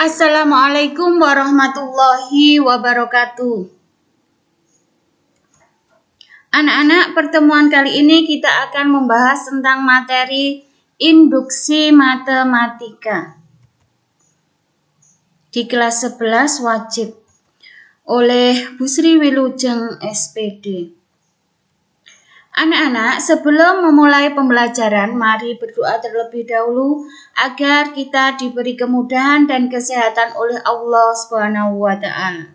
Assalamualaikum warahmatullahi wabarakatuh. Anak-anak, pertemuan kali ini kita akan membahas tentang materi induksi matematika di kelas 11 wajib oleh Bu Sri Wilujeng SPD. Anak-anak, sebelum memulai pembelajaran, mari berdoa terlebih dahulu agar kita diberi kemudahan dan kesehatan oleh Allah Subhanahu wa Ta'ala.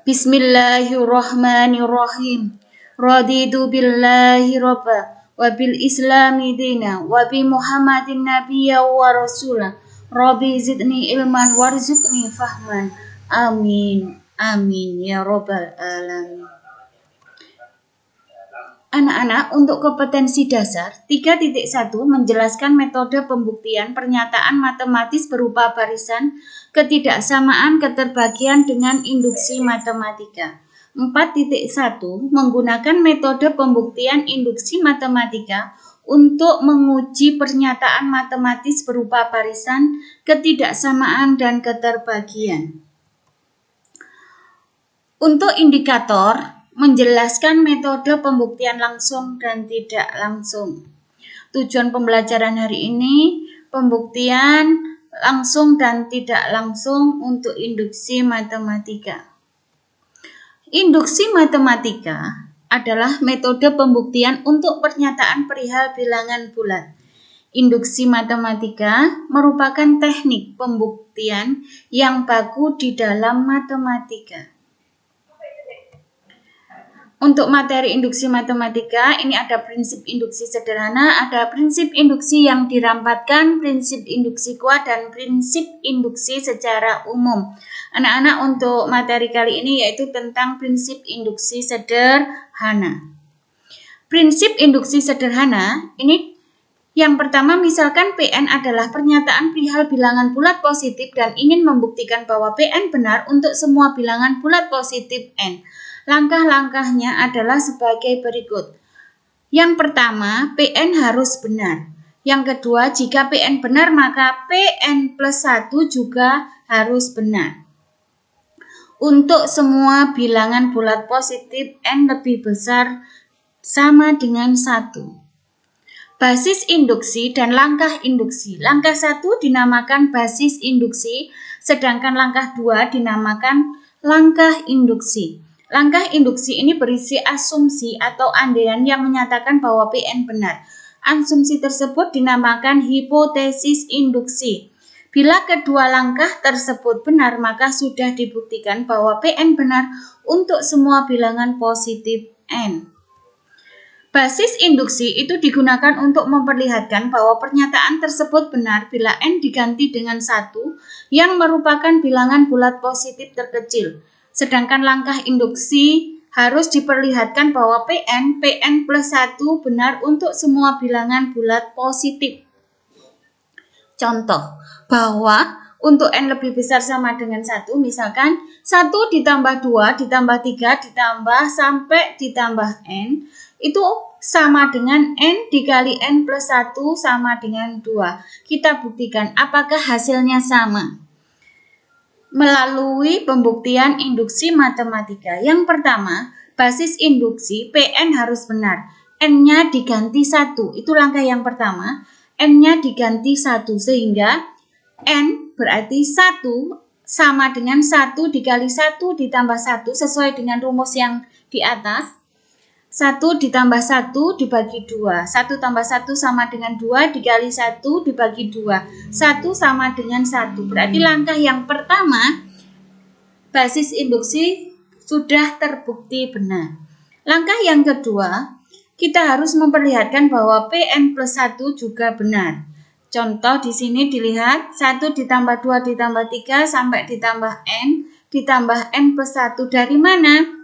Bismillahirrahmanirrahim. Raditu billahi rabba wa bil islami dina wa bi Muhammadin nabiyya wa rasula. Rabbi zidni ilman warzuqni fahman. Amin. Amin ya rabbal alamin. Anak-anak, untuk kompetensi dasar 3.1 menjelaskan metode pembuktian pernyataan matematis berupa barisan, ketidaksamaan, keterbagian dengan induksi matematika. 4.1 menggunakan metode pembuktian induksi matematika untuk menguji pernyataan matematis berupa barisan, ketidaksamaan, dan keterbagian. Untuk indikator, menjelaskan metode pembuktian langsung dan tidak langsung. Tujuan pembelajaran hari ini, pembuktian langsung dan tidak langsung untuk induksi matematika. Induksi matematika adalah metode pembuktian untuk pernyataan perihal bilangan bulat. Induksi matematika merupakan teknik pembuktian yang baku di dalam matematika. Untuk materi induksi matematika, ini ada prinsip induksi sederhana, ada prinsip induksi yang dirampatkan, prinsip induksi kuat, dan prinsip induksi secara umum. Anak-anak, untuk materi kali ini yaitu tentang prinsip induksi sederhana. Prinsip induksi sederhana, ini yang pertama, misalkan Pn adalah pernyataan perihal bilangan bulat positif dan ingin membuktikan bahwa Pn benar untuk semua bilangan bulat positif n. Langkah-langkahnya adalah sebagai berikut. Yang pertama, Pn harus benar. Yang kedua, jika Pn benar, maka Pn plus 1 juga harus benar. Untuk semua bilangan bulat positif n lebih besar sama dengan 1. Basis induksi dan langkah induksi. Langkah 1 dinamakan basis induksi, sedangkan langkah 2 dinamakan langkah induksi. Langkah induksi ini berisi asumsi atau andaian yang menyatakan bahwa Pn benar. Asumsi tersebut dinamakan hipotesis induksi. Bila kedua langkah tersebut benar, maka sudah dibuktikan bahwa Pn benar untuk semua bilangan positif n. Basis induksi itu digunakan untuk memperlihatkan bahwa pernyataan tersebut benar bila n diganti dengan 1 yang merupakan bilangan bulat positif terkecil. Sedangkan langkah induksi harus diperlihatkan bahwa Pn plus 1 benar untuk semua bilangan bulat positif. Contoh, bahwa untuk n lebih besar sama dengan 1, misalkan 1 ditambah 2 ditambah 3 ditambah sampai ditambah n, itu sama dengan n dikali n plus 1 sama dengan 2. Kita buktikan apakah hasilnya sama. Melalui pembuktian induksi matematika. Yang pertama, basis induksi Pn harus benar. N-nya diganti 1. Itu langkah yang pertama. N-nya diganti 1 sehingga N berarti 1 sama dengan 1 dikali 1 ditambah 1 sesuai dengan rumus yang di atas. 1 ditambah 1 dibagi 2. 1 tambah 1 sama dengan 2 dikali 1 dibagi 2. 1 sama dengan 1. Berarti langkah yang pertama, basis induksi sudah terbukti benar. Langkah yang kedua, kita harus memperlihatkan bahwa Pn plus 1 juga benar. Contoh di sini dilihat 1 ditambah 2 ditambah 3 sampai ditambah n plus 1. Dari mana?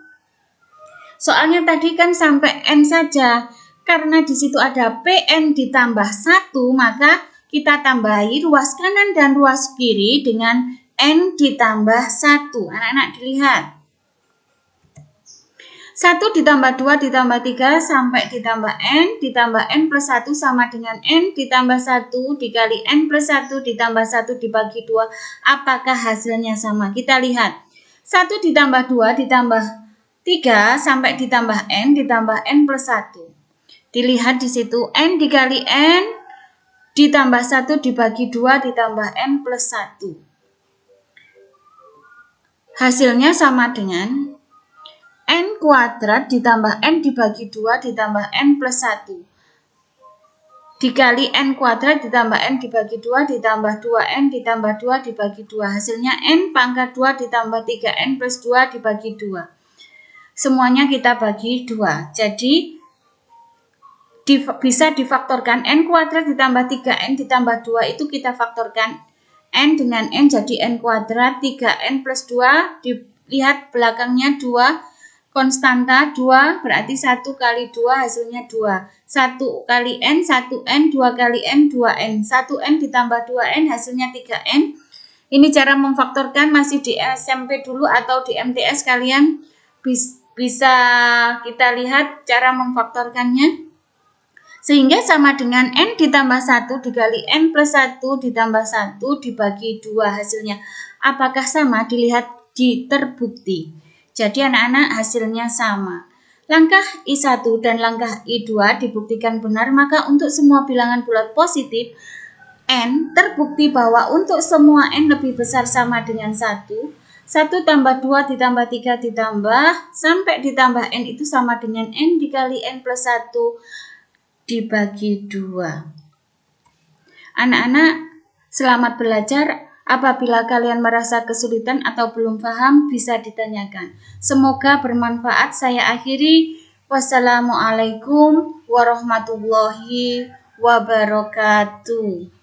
Soalnya tadi kan sampai n saja. Karena di situ ada Pn ditambah 1, maka kita tambahi ruas kanan dan ruas kiri dengan n ditambah 1. Anak-anak dilihat. 1 ditambah 2 ditambah 3 sampai ditambah N ditambah N plus 1 sama dengan N ditambah 1 dikali N plus 1 ditambah 1 dibagi 2. Apakah hasilnya sama? Kita lihat. 1 ditambah 2 ditambah 3 sampai ditambah N ditambah N plus 1. Dilihat di situ N dikali N ditambah 1 dibagi 2 ditambah N plus 1. Hasilnya sama dengan N kuadrat ditambah N dibagi 2 ditambah N plus 1. Dikali N kuadrat ditambah N dibagi 2 ditambah 2N ditambah 2 dibagi 2. Hasilnya N pangkat 2 ditambah 3N plus 2 dibagi 2. Semuanya kita bagi 2. Jadi bisa difaktorkan N kuadrat ditambah 3N ditambah 2 itu kita faktorkan N dengan N jadi N kuadrat 3N plus 2. Dilihat belakangnya 2. Konstanta 2 berarti 1 kali 2 hasilnya 2. 1 kali N, 1N, 2 kali N, 2N. 1N ditambah 2N hasilnya 3N. Ini cara memfaktorkan masih di SMP dulu atau di MTS kalian bisa kita lihat cara memfaktorkannya. Sehingga sama dengan N ditambah 1 dikali N plus 1 ditambah 1 dibagi 2 hasilnya. Apakah sama? Dilihat di terbukti. Jadi anak-anak hasilnya sama. Langkah I1 dan langkah I2 dibuktikan benar, maka untuk semua bilangan bulat positif N terbukti bahwa untuk semua N lebih besar sama dengan 1. 1 tambah 2 ditambah 3 ditambah sampai ditambah N itu sama dengan N dikali N plus 1 dibagi 2. Anak-anak selamat belajar. Apabila kalian merasa kesulitan atau belum paham, bisa ditanyakan. Semoga bermanfaat. Saya akhiri. Wassalamualaikum warahmatullahi wabarakatuh.